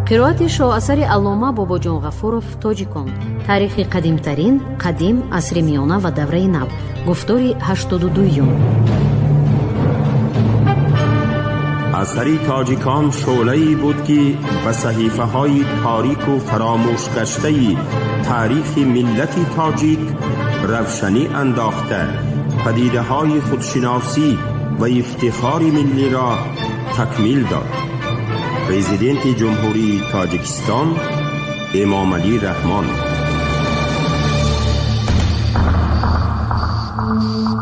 قرائت شاه اثر علامه بابا جان غفورов تاجیکان، تاریخ قدیمترین، قدیم، عصر میانه و دوره نو، گفتار 82. اثر تاجیکان شعله‌ای بود که به صحیفه های تاریک و فراموش گشته تاریخ ملت تاجیک روشنی انداخته، پدیده های خودشناسی و افتخار ملی را تکمیل داد. پرزیدنت جمهوری تاجیکستان امام علی رحمان.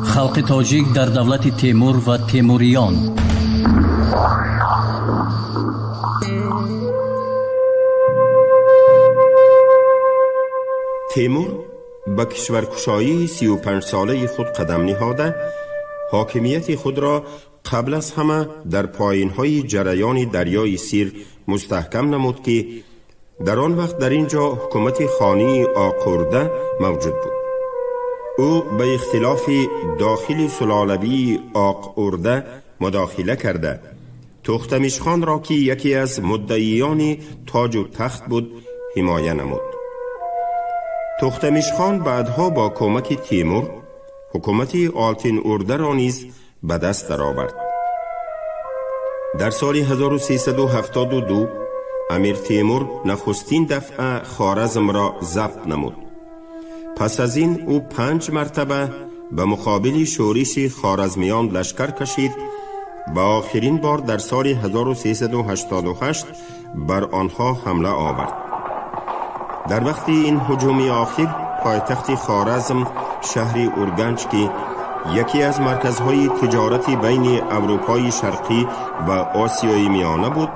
خلق تاجیک در دولت تیمور و تیموریان. تیمور به کشورکشایی 35 ساله خود قدم نهاده، حاکمیت خود را قبل از همه در پایین‌های جریان دریای سیر مستحکم نمود که در آن وقت در اینجا حکومت خانی آقورده موجود بود. او به اختلاف داخل سلالوی آقورده مداخله کرده، تختمیش خان را که یکی از مدعیان تاج و تخت بود حمایه نمود. تختمیش خان بعدها با کمک تیمور حکومت آلتین ارده را نیز به دست درآورد. در سال 1372 امیر تیمور نخستین دفعه خوارزم را ضبط نمود. پس از این او 5 مرتبه به مقابل شورش خوارزمیان لشکر کشید و آخرین بار در سال 1388 بر آنها حمله آورد. در وقت این هجوم آخر پایتخت خوارزم شهر اورگنج که یکی از مرکزهای تجارتی بین اروپای شرقی و آسیای میانه بود،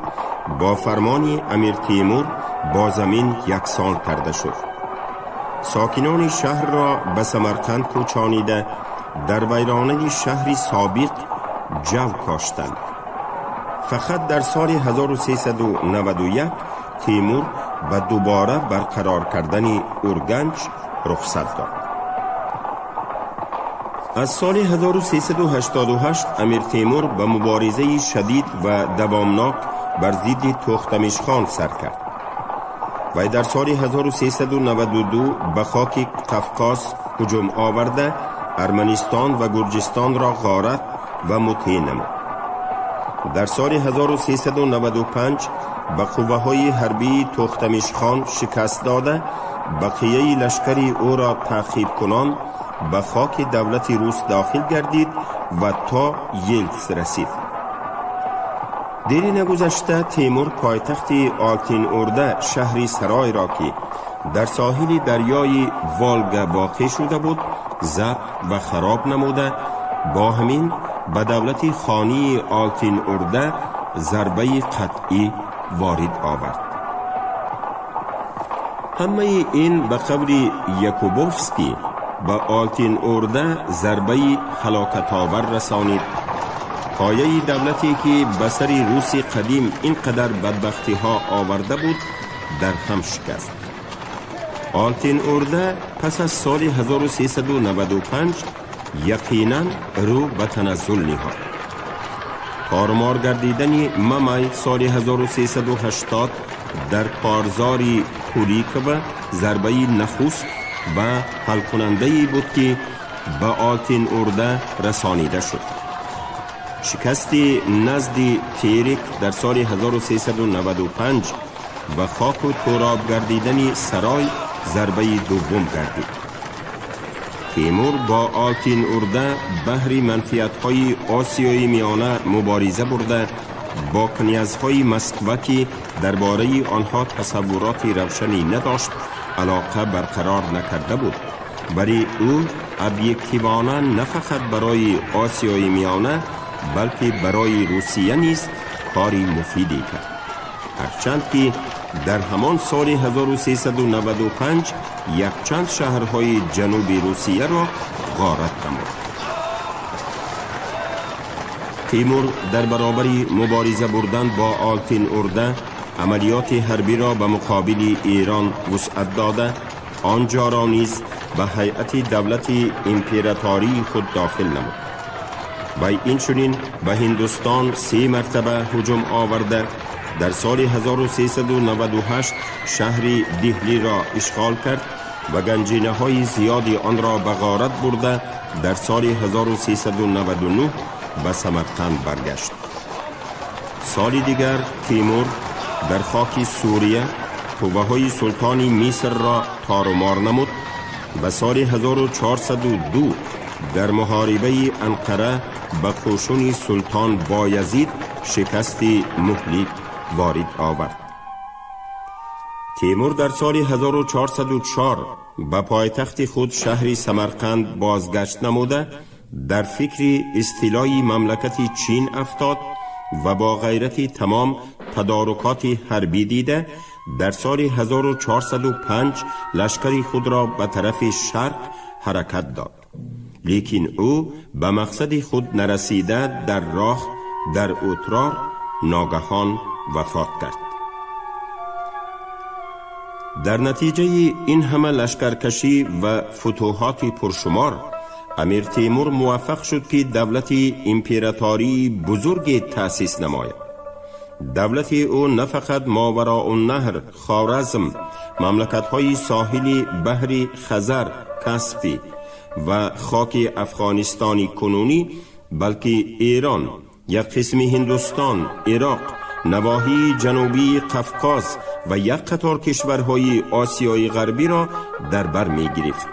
با فرمان امیر تیمور با زمین یکسان کرده شد. ساکنان شهر را به سمرقند کوچانیده در ویرانه شهری سابق جو کاشتند. فقط در سال 1391 تیمور به دوباره برقرار کردن اورگنج رخصت داد. از سال 1388 امیر تیمور به مبارزه شدید و دوامناک بر ضد تختمیش خان سر کرد. و در سال 1392 به خاک قفقاز هجوم آورده ارمنستان و گرجستان را غارت و مطیع نمود. در سال 1395 به قوه‌های حربی تختمیش خان شکست داده، بقیه لشکری او را تعقیب کنان به خاک دولت روس داخل گردید و تا یلتس رسید. دیری نگذشته تیمور پایتخت آلتین ارده شهری سرای را که در ساحل دریای والگا واقع شده بود ضبط و خراب نموده، با همین به دولت خانی آلتین ارده ضربه قطعی وارد آورد. همه این به قول یاکوبوفسکی به آلتین ارده ضربه هلاکت آور رسانید. پایه دولتی که به سر روس قدیم اینقدر بدبختی ها آورده بود در هم شکست. آلتین ارده پس از سال 1395 یقینا رو به تنزل نهاد. تارمار گردیدن ممی سال 1380 در کارزاری کولیکوه ضربه نخست و حل کننده بود که به آلتین ارده رسانیده شد. شکست نزد تیریک در سال 1395 و خاک و تراب گردیدن سرای ضربه دوم گردید. تیمور با آلتین ارده بهر منفیت‌های آسیای میانه مبارزه برده، با کنیزهای مسکو که درباره آنها تصورات روشنی نداشت علاقه برقرار نکرده بود، ولی او ابیکتیوانا نه فقط برای آسیای میانه بلکه برای روسیه نیز کاری مفیدی کرد. هرچند که در همان سال 1395 یک چند شهرهای جنوب روسیه را غارت نمود. تیمور در برابر مبارزه بردن با آلتین ارده عملیات حربی را به مقابل ایران وسعت داده، آنجا را نیز به هیئت دولت امپراتوری خود داخل نمود و این چنین به هندوستان 3 مرتبه هجوم آورده در سال 1398 شهر دهلی را اشغال کرد و گنجینه های زیادی آن را به غارت برده در سال 1399 به سمرقند برگشت. سال دیگر تیمور در خاک سوریه قوه‌های سلطانی مصر را تارومار نمود و سال 1402 در محاربه انقره به قشون سلطان بایزید شکست مهلک وارد آورد. تیمور در سال 1404 به پایتخت خود شهر سمرقند بازگشت نموده در فکر استیلای مملکت چین افتاد و با غیرت تمام تدارکات حربی دیده در سال 1405 لشکر خود را به طرف شرق حرکت داد، لیکن او به مقصد خود نرسیده در راه در اترار ناگهان وفات کرد. در نتیجه این همه لشکرکشی و فتوحات پرشمار امیر تیمور موفق شد که دولت امپراتوری بزرگ تأسیس نماید. دولت او نه فقط ماوراء النهر، خوارزم، مملکت‌های ساحلی بحر خزر، کاسپی و خاک افغانستانی کنونی، بلکه ایران، یک قسم هندوستان، عراق، نواحی جنوبی قفقاز و یک قطار کشورهای آسیای غربی را در بر می گرفت.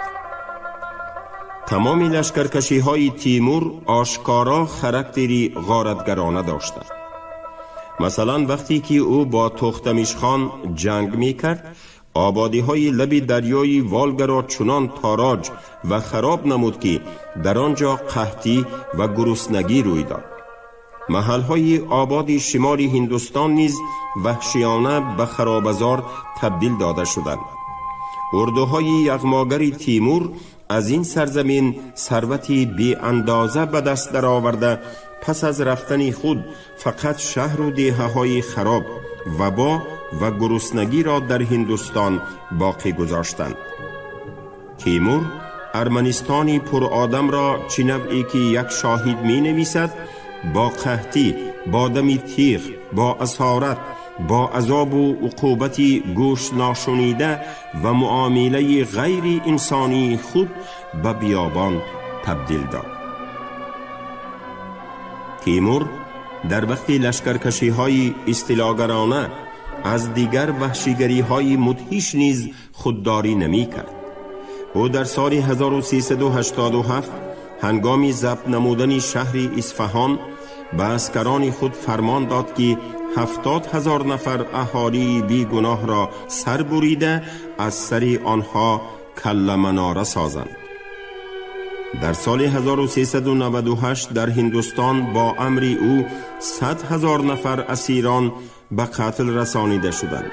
تمام لشکرکشی های تیمور آشکارا خاراکتری غارتگرانه داشتند. مثلا وقتی که او با تختمیش خان جنگ می کرد، آبادی های لب دریای والگا را چنان تاراج و خراب نمود که در آنجا قحطی و گرسنگی روی داد. محل‌های آباد شمال هندوستان نیز وحشیانه به خرابزار تبدیل داده شدند. اردوهای یغماگر تیمور از این سرزمین ثروتی بی اندازه به دست درآورده پس از رفتن خود فقط شهر و دهه‌های خراب، وبا و گرسنگی را در هندوستان باقی گذاشتند. تیمور ارمنستانی پر آدم را چنان‌ای که یک شاهد می نویسد با قحطی، با دم تیغ، با اسارت، با عذاب و عقوبت گوش ناشنیده و معامله غیر انسانی خود به بیابان تبدیل داد. تیمور در وقت لشکرکشی های استیلاگرانه از دیگر وحشیگری های مدهش نیز خودداری نمی کرد. او در سال 1387 هنگامی ضبط نمودن شهر اصفهان به عسکران خود فرمان داد که 70,000 نفر اهالی بی گناه را سر بریده از سر آنها کله مناره سازند. در سال 1398 در هندوستان با امر او 100,000 نفر اسیران به قتل رسانیده شدند.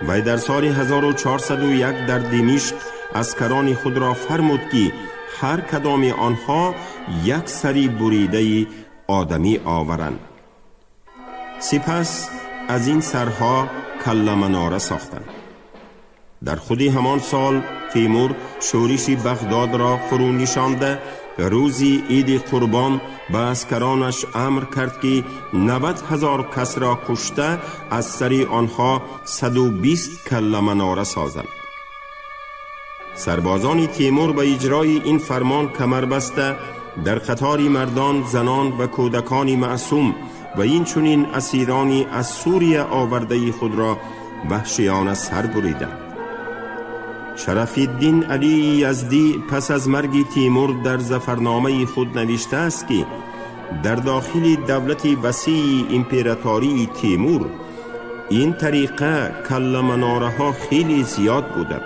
و در سال 1401 در دمشق عسکران خود را فرمود که هر کدام آنها یک سری بریده آدمی آورند. سپس از این سرها کله مناره ساختند. در خود همان سال تیمور شورش بغداد را فرو نشانده روزی عید قربان به عسکرانش امر کرد که 90,000 کس را کشته از سر آنها 120 کله مناره سازند. سربازان تیمور به اجرای این فرمان کمر بسته در قطار مردان، زنان و کودکان معصوم و این چنین اسیرانی از سوریه آورده خود را وحشیانه سر بریدند. شرف الدین علی یزدی پس از مرگ تیمور در ظفرنامه خود نوشته است که در داخل دولت وسیع امپراتوری تیمور این طریقه کله مناره ها خیلی زیاد بودند.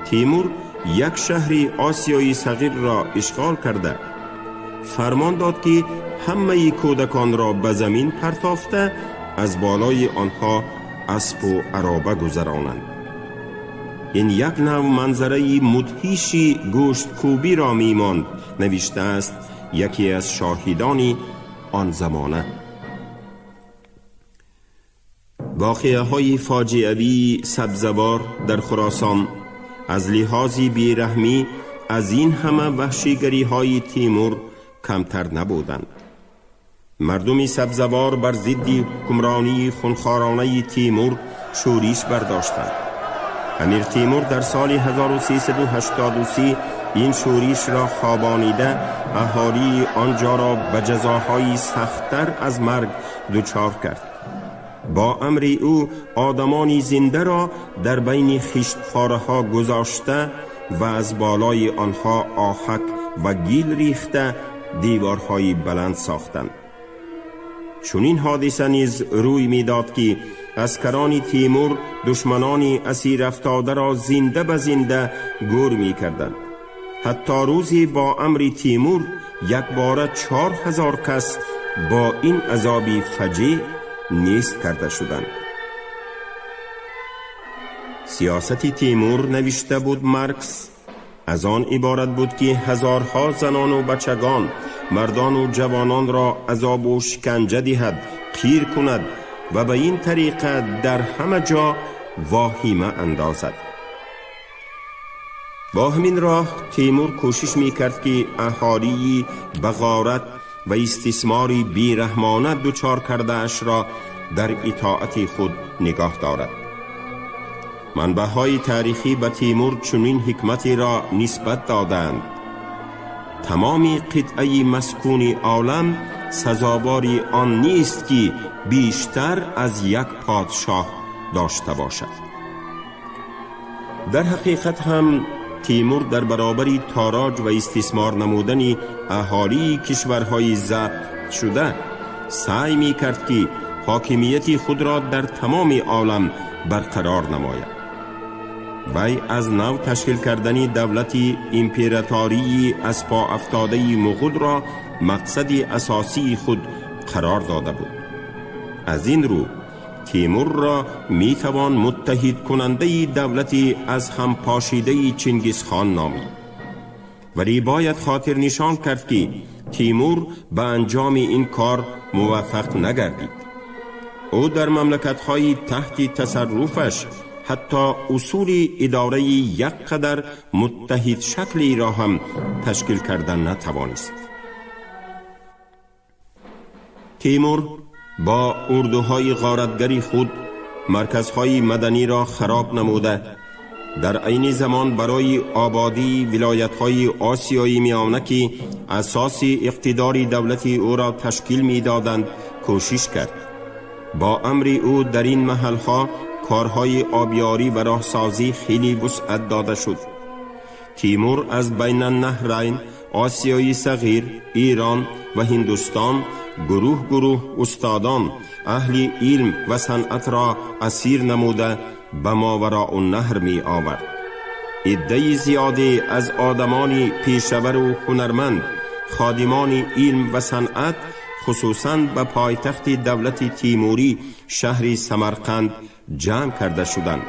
تیمور یک شهر آسیای صغیر را اشغال کرده فرمان داد که همه کودکان را به زمین پرتافته از بالای آنها اسب و عرابه گذرانند. این یک نوع منظره مدهشی گوشت کوبی را میماند، نوشته است یکی از شاهدان آن زمانه. واقعه های فاجعه‌ای سبزوار در خراسان از لحاظ بیرحمی از این همه وحشیگری های تیمور کمتر نبودند. مردمی سبزوار بر ضد حکمرانی خونخوارانه تیمور شورش برداشتند. امیر تیمور در سال 1383 این شورش را خوابانیده اهالی آنجا را به جزاهای سخت‌تر از مرگ دچار کرد. با امر او آدمانی زنده را در بین خشتپاره ها گذاشته و از بالای آنها آهک و گیل ریخته دیوارهای بلند ساختند. چون این حادثه نیز روی میداد که عسکران تیمور دشمنان اسیر افتاده را زنده به زنده گور می کردند. حتی روزی با امر تیمور یک باره 4000 کس با این عذابی فجیع نیست کرده شدند. سیاست تیمور، نوشته بود مارکس، از آن عبارت بود که هزارها زنان و بچگان، مردان و جوانان را عذاب و شکنجه دهد، قیر کند و به این طریقه در همه جا واهمه اندازد. با همین راه تیمور کوشش میکرد که اهالی به غارت و استثماری بیرحمانه دچار کرده اش را در اطاعت خود نگاه دارد. منبع‌های تاریخی به تیمور چنین حکمتی را نسبت دادند: تمام قطعه مسکون عالم سزاوار آن نیست که بیشتر از یک پادشاه داشته باشد. در حقیقت هم تیمور در برابر تاراج و استثمار نمودن اهالی کشورهای ضبط شده سعی می کرد که حاکمیت خود را در تمام عالم برقرار نماید. وی از نو تشکیل کردن دولت امپراتوری از پا افتاده مغول را مقصد اساسی خود قرار داده بود. از این رو تیمور را می توان متحد کننده دولت از هم پاشیده چنگیز خان نامید. ولی باید خاطر نشان کرد که تیمور به انجام این کار موفق نگردید. او در مملکت‌های تحت تصرفش حتی اصول اداره یک قدر متحد شکلی را هم تشکیل کردن نتوانست. تیمور با اردوهای غارتگری خود مرکزهای مدنی را خراب نموده، در عین زمان برای آبادی ولایت‌های آسیای میانه که اساس اقتدار دولت او را تشکیل می‌دادند کوشش کرد. با امر او در این محل‌ها کارهای آبیاری و راهسازی خیلی وسعت داده شد. تیمور از بین النهرین، آسیای صغیر، ایران و هندوستان گروه گروه استادان، اهل علم و صنعت را اسیر نموده به ماوراء النهر می آورد. عده زیادی از آدمان پیشور و هنرمند، خادمان علم و صنعت، خصوصاً به پایتخت دولت تیموری شهر سمرقند جمع کرده شدند.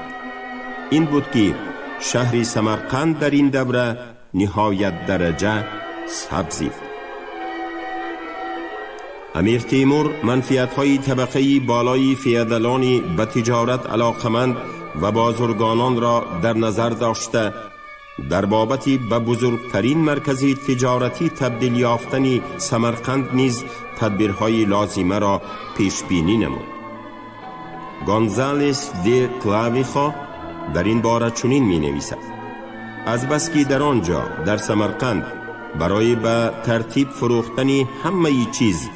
این بود که شهر سمرقند در این دوره نهایت درجه سبزید. امیر تیمور منفعت‌های طبقه بالای فیادلان به تجارت علاقمند و بازرگانان را در نظر داشته در بابت به بزرگترین مرکز تجارتی تبدیل یافتن سمرقند نیز تدبیرهای لازمه را پیش بینی نمود. گونزالس دی کلاویخا در این باره چنین می نویسد: از بس که در آنجا در سمرقند برای به ترتیب فروختن همه چیز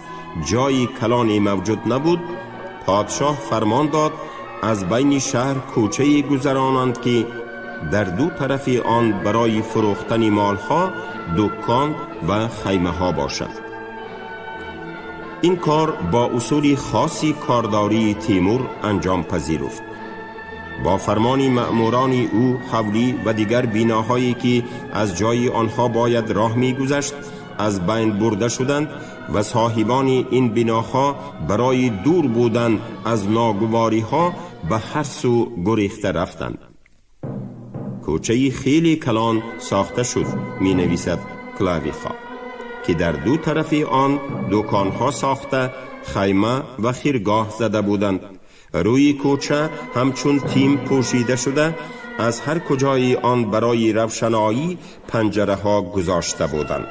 جای کلانی موجود نبود، پادشاه فرمان داد از بین شهر کوچه‌ای گذرانند که در دو طرف آن برای فروختن مالها دکان و خیمه ها باشد. این کار با اصول خاصی کارداری تیمور انجام پذیرفت. با فرمان مأموران او حولی و دیگر بیناهایی که از جای آنها باید راه می گذشت از بین برده شدند و صاحبان این بناها برای دور بودن از ناگواری ها به هر سو گریخته رفتند. کوچه خیلی کلان ساخته شد، می نویسد کلاویخا، که در دو طرف آن دکان ها ساخته خیمه و خیرگاه زده بودند. روی کوچه همچون تیم پوشیده شده از هر کجای آن برای روشنایی پنجره ها گذاشته بودند.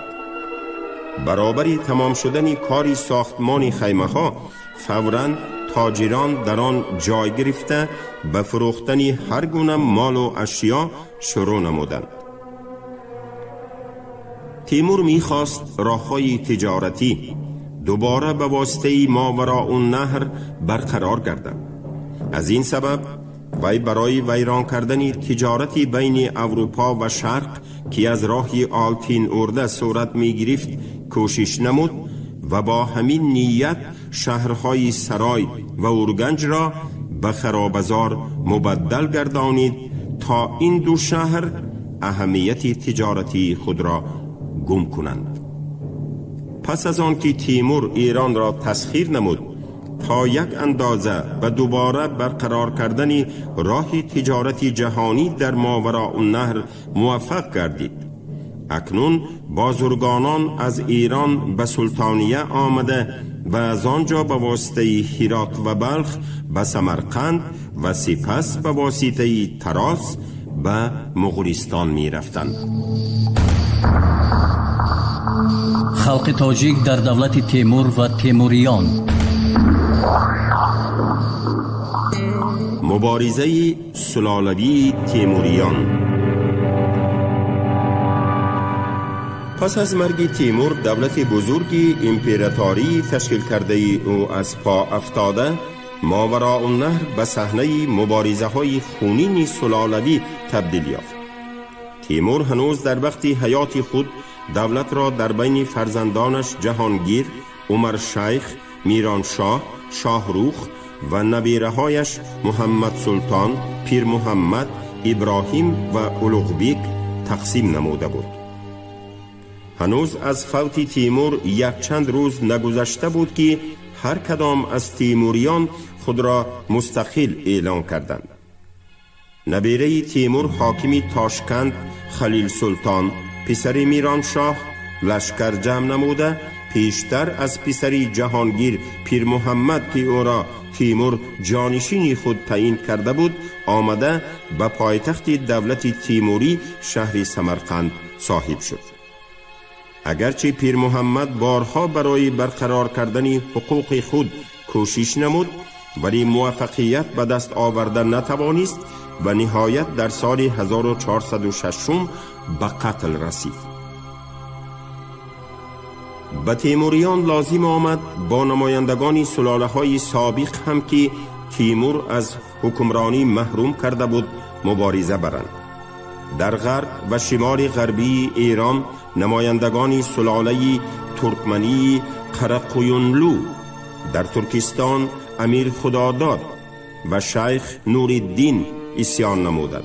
برابری تمام شدن کاری ساختمان خیمه ها فوراً تاجران در آن جای گرفته به فروختن هر گونه مال و اشیا شروع نمودند. تیمور می‌خواست راه‌های تجارتی دوباره به واسطه ماوراء النهر برقرار گردد. از این سبب وی برای ویران کردن تجارتی بین اروپا و شرق که از راه آلتین ارده صورت می گرفت کوشش نمود و با همین نیت شهرهای سرای و اورگنج را به خرابزار مبدل گردانید تا این دو شهر اهمیت تجارتی خود را گم کنند. پس از آن که تیمور ایران را تسخیر نمود تا یک اندازه به دوباره برقرار کردن راه تجارتی جهانی در ماوراء النهر موفق گردید، اکنون بازرگانان از ایران به سلطانیه آمده و از آنجا به واسطه هرات و بلخ به سمرقند و سپس به واسطه طراس به مغولستان می رفتند. خلق تاجیک در دولت تیمور و تیموریان. مبارزه سلالوی تیموریان. پس از مرگ تیمور دولت بزرگی امپراتوری تشکیل کرده او از پا افتاده، ماوراء النهر به صحنه مبارزه های خونین سلالوی تبدیل یافت. تیمور هنوز در وقت حیات خود دولت را در بین فرزندانش جهانگیر، عمر شیخ، میرانشاه، شاهروخ و نبیرهایش محمد سلطان، پیر محمد، ابراهیم و اولوغبیک تقسیم نموده بود. هنوز از فوت تیمور یک چند روز نگذشته بود که هر کدام از تیموریان خود را مستقل اعلان کردند. نبیره تیمور حاکم تاشکند خلیل سلطان پسر میرانشاه لشکر جمع نموده پیشتر از پسری جهانگیر پیر محمد که او را تیمور جانشین خود تعیین کرده بود آمده به پایتخت دولت تیموری شهر سمرقند صاحب شد. اگرچه پیر محمد بارها برای برقرار کردن حقوق خود کوشش نمود ولی موفقیت به دست آوردن نتوانست و نهایت در سال 1406 به قتل رسید. به تیموریان لازم آمد با نمایندگان سلاله های سابق هم که تیمور از حکمرانی محروم کرده بود مبارزه برند. در غرب و شمال غربی ایران نمایندگان سلاله ترکمنی قرقویونلو، در ترکستان امیر خداداد و شیخ نورالدین اسیان نمودند.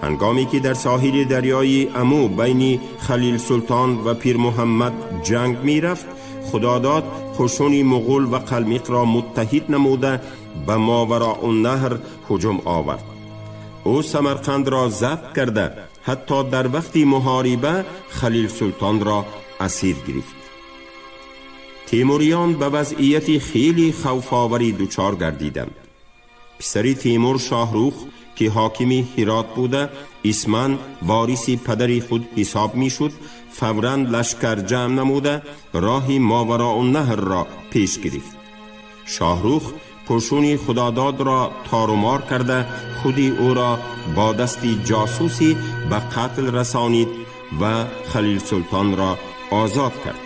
هنگامی که در ساحل دریای امو بین خلیل سلطان و پیر محمد جنگ می رفت، خداداد قشون مغول و قلمق را متحد نموده به ماوراء النهر هجوم آورد. او سمرقند را ضبط کرده حتی در وقت محاربه خلیل سلطان را اسیر گرفت. تیموریان به وضعیت خیلی خوف‌آوری دچار گردیدند. پسر تیمور شاهروخ که حاکم هرات بوده اسمن وارث پدر خود حساب می شد، فوراً لشکر جمع نموده راه ماوراء النهر را پیش گرفت. شاهروخ قشون خداداد را تارومار کرده خود او را با دست جاسوسی به قتل رسانید و خلیل سلطان را آزاد کرد.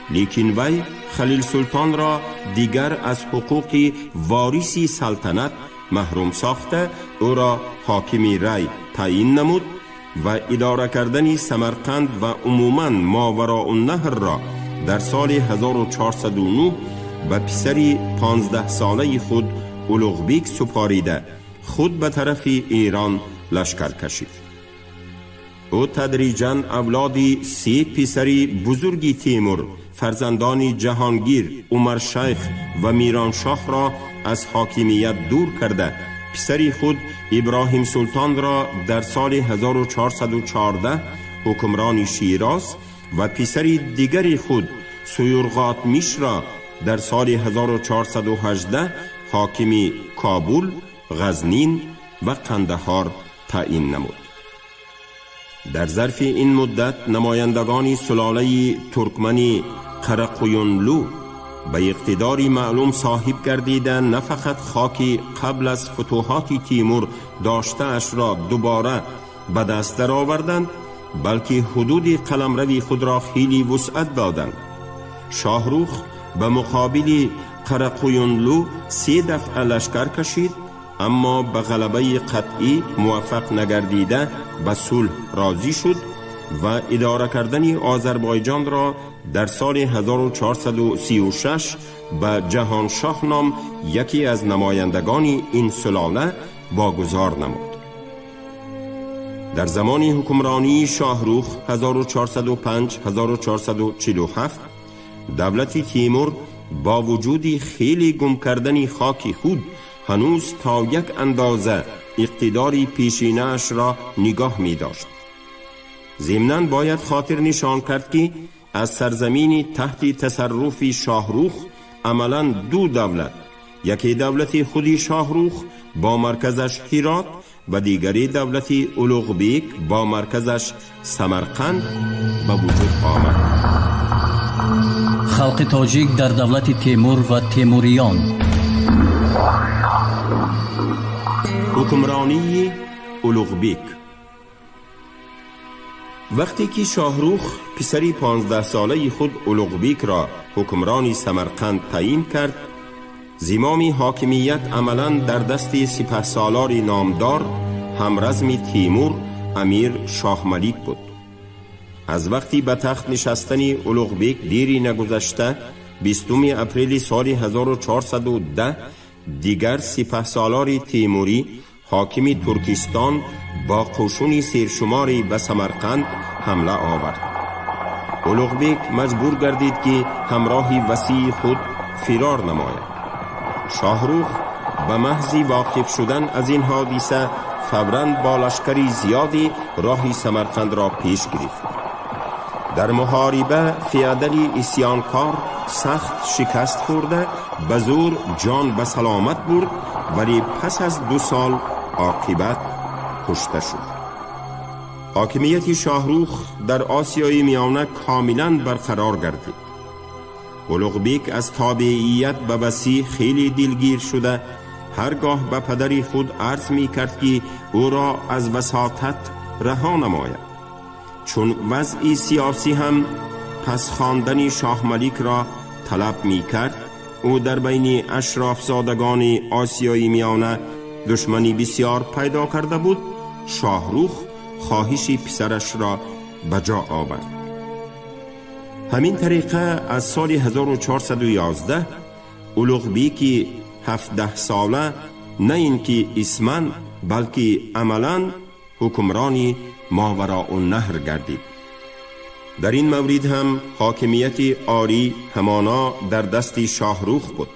لیکن وی خلیل سلطان را دیگر از حقوق وارثی سلطنت محروم ساخته او را حاکم ری تعیین نمود و اداره کردن سمرقند و عموماً ماوراء النهر را در سال 1409 به پسر 15 ساله خود اولوغبیک سپاریده خود به طرف ایران لشکر کشید. او تدریجاً اولاد 3 پسر بزرگی تیمور فرزندان جهانگیر، عمر شیخ و میرانشاه را از حاکمیت دور کرده پسری خود ابراهیم سلطان را در سال 1414 حکمران شیراز و پسری دیگری خود سیورغات میش را در سال 1418 حاکم کابل، غزنین و قندهار تعیین نمود. در ظرف این مدت نمایندگان سلاله ترکمنی قرقویونلو به اقتداری معلوم صاحب گردیدند، نه فقط خاکی قبل از فتوحات تیمور داشته اش را دوباره به دست در آوردند، بلکه حدود قلمروی خود را خیلی وسعت دادند. شاهروخ به مقابل قرقویونلو 3 دفعه لشکر کشید، اما به غلبه قطعی موفق نگردیده به صلح راضی شد و اداره کردن آذربایجان را در سال 1436 به جهانشاه نام یکی از نمایندگان این سلاله واگذار نمود. در زمان حکمرانی شاهروخ 1405-1447 دولت تیمور با وجود خیلی گم کردن خاک خود هنوز تا یک اندازه اقتداری پیشینه اش را نگاه می داشت. ضمناً باید خاطر نشان کرد که از سرزمین تحت تصرف شاهروخ عملاً 2 دولت، یکی دولت خودی شاهروخ با مرکزش هرات و دیگری دولت اولوغبیک با مرکزش سمرقند به وجود آمد. خلق تاجیک در دولت تیمور و تیموریان. حکمرانی اولوغبیک. وقتی که شاهروخ پسری 15 ساله خود اولوغبیک را حکمرانی سمرقند تعیین کرد، زمام حاکمیت عملاً در دست سپهسالار نامدار همرزم تیمور امیر شاه ملیک بود. از وقتی به تخت نشستن اولوغبیک دیری نگذشته، 20 اپریل سال 1410 دیگر سپهسالار تیموری حاکم ترکستان با قشون سرشماری به سمرقند حمله آورد. اولوغبیک مجبور گردید که همراه وسیع خود فرار نماید. شاهروخ به محض واقف شدن از این حادثه فوراً با لشکری زیادی راه سمرقند را پیش گرفت. در محاربه فیادل اسیانکار سخت شکست خورده به زور جان به سلامت برد، ولی پس از 2 سال عاقبت کشته شد. حاکمیت شاهروخ در آسیای میانه کاملا برقرار گردید. اولوغبیک از تابعیت به وسیع خیلی دلگیر شده هرگاه به پدر خود عرض می کرد که او را از وساطت رها نماید. چون وضع سیاسی هم پس خواندن شاه ملیک را طلب می کرد، او در بین اشراف زادگان آسیای میانه دشمنی بسیار پیدا کرده بود. شاهروخ خواهش پسرش را بجا آورد. همین طریقه از سال 1411 اولوغبیک 17 ساله نه اینکه اسماً بلکه عملاً حکمرانی ماوراء النهر گردید. در این مورد هم حاکمیت آری همانا در دست شاهروخ بود.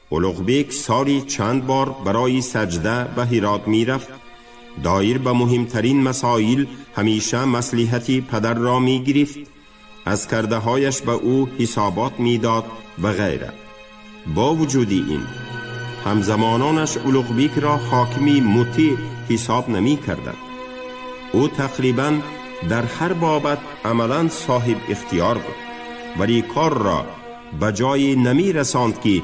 اولوغبیک سالی چند بار برای سجده به هرات می رفت. دایر به مهمترین مسائل همیشه مصلحت پدر را می گرفت، از کرده هایش به او حسابات می داد و غیره. با وجود این همزمانانش اولوغبیک را حاکمی مطیع حساب نمی کردند. او تقریباً در هر بابت عملاً صاحب اختیار بود، ولی کار را به جای نمی رساند که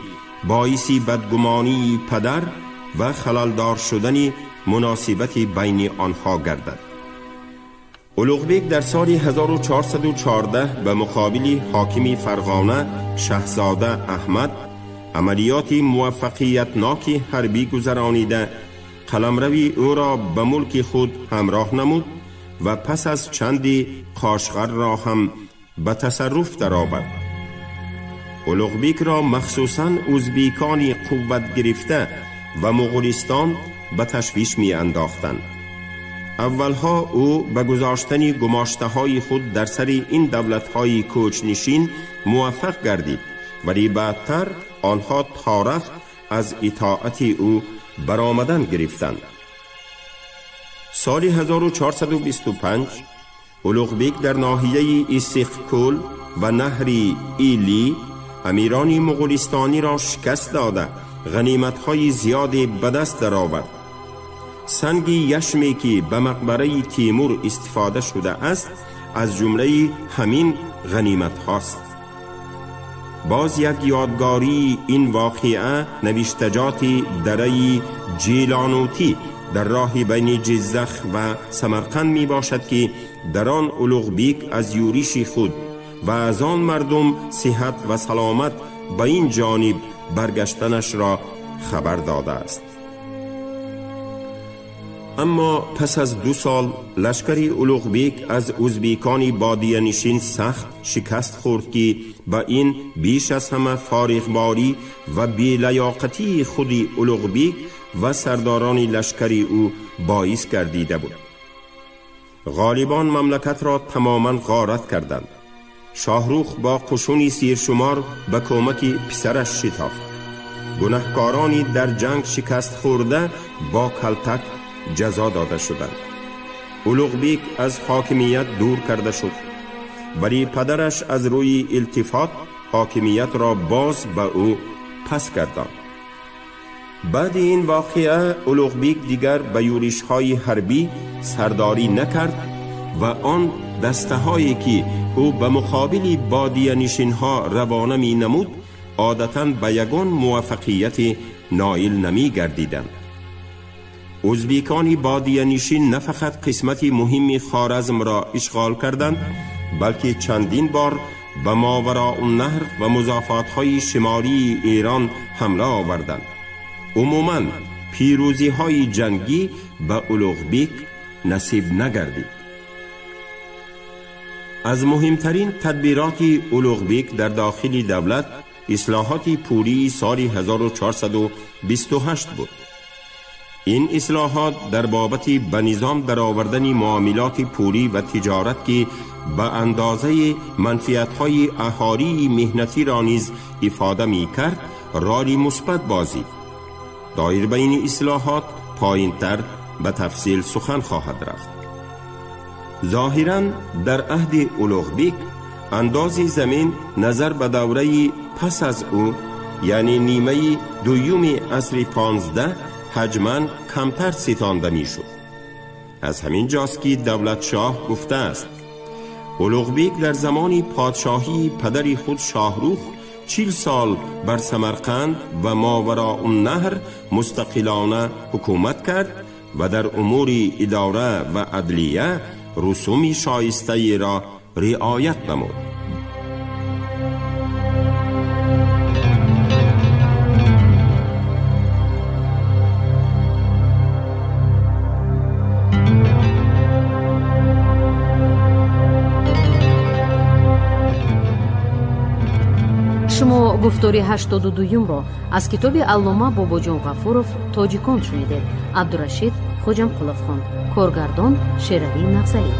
باعثی بدگمانی پدر و خللدار شدن مناسبت بین آنها گردد. اولوغبیک در سال 1414 به مقابل حاکم فرغانه شاهزاده احمد عملیات موفقیتناک حربی گذرانیده قلمروی او را به ملک خود همراه نمود و پس از چندی قاشغر را هم به تصرف درآورد. اولوغبیک را مخصوصاً ازبیکان قوت گرفته و مغولستان به تشویش می انداختند. اولها او به گذاشتن گماشته های خود در سر این دولت های کوچنشین موفق گردید، ولی بعدتر آنها تارفت از اطاعت او برآمدن گرفتند. سال 1425 اولوغبیک در ناحیه استقکل و نهر ایلی امیران مغولستانی را شکست داده غنیمت‌های زیادی به دست درآورد. سنگ یشمی که به مقبره تیمور استفاده شده است از جمله همین غنیمت هاست. باز یک یادگاری این واقعه نوشتجات دره جیلانوتی در راه بین جزخ و سمرقند می باشد که در آن اولوغ بیک از یوریش خود و از آن مردم صحت و سلامت به این جانب برگشتنش را خبر داده است. اما پس از 2 سال لشکری اولوغ بیک از ازبیکان بادیه نشین سخت شکست خورد که با این بیش از همه فارغباری و بی‌لیاقتی خود اولوغ بیک و سرداران لشکری او باعث گردیده بود. غالبان مملکت را تماما غارت کردند. شاهروخ با قشون سیرشمار به کمک پسرش شتافت. گناهکارانی در جنگ شکست خورده با کلتک جزا داده شدند. اولوغ بیک از حاکمیت دور کرده شد، ولی پدرش از روی التفات حاکمیت را باز به او پس گرداند. بعد این واقعه اولوغ بیک دیگر به یورش های حربی سرداری نکرد و آن دسته هایی که او به مقابل بادیه نشین ها روانه می نمود عادتاً به یگان موفقیت نائل نمی گردیدند. ازبیکان بادیه نشین نه فقط قسمت مهمی خوارزم را اشغال کردند، بلکه چندین بار به ماوراء النهر و مضافات های شمالی ایران حمله آوردند. عموماً پیروزی های جنگی به اولوغ بیک نصیب نگردید. از مهمترین تدبیرات اولوغ بیک در داخل دولت اصلاحات پوری سال 1428 بود. این اصلاحات در بابت به نظام درآوردن معاملات پولی و تجارت که به اندازه منفعت‌های اهالی مهنتی را نیز افاده می‌کرد رالی مثبت بازید. دایر به این اصلاحات پایین‌تر به تفصیل سخن خواهد رفت. ظاهراً در عهد اولوغ بیک انداز زمین نظر به دوره پس از او یعنی نیمه دوم عصر 15 حجماً کمتر ستانده می شد. از همین جاست که دولت شاه گفته است اولوغ بیک در زمان پادشاهی پدر خود شاهروخ 40 سال بر سمرقند و ماوراء النهر مستقلانه حکومت کرد و در امور اداره و عدلیه رسوم شایسته را رعایت نمود. شما گفتاری 82 را از کتاب علامه باباجان غفورов تاجیکان شنیدید. عبدالرشید خوجامقулов خوند. کارگردان شیروی نغزلی.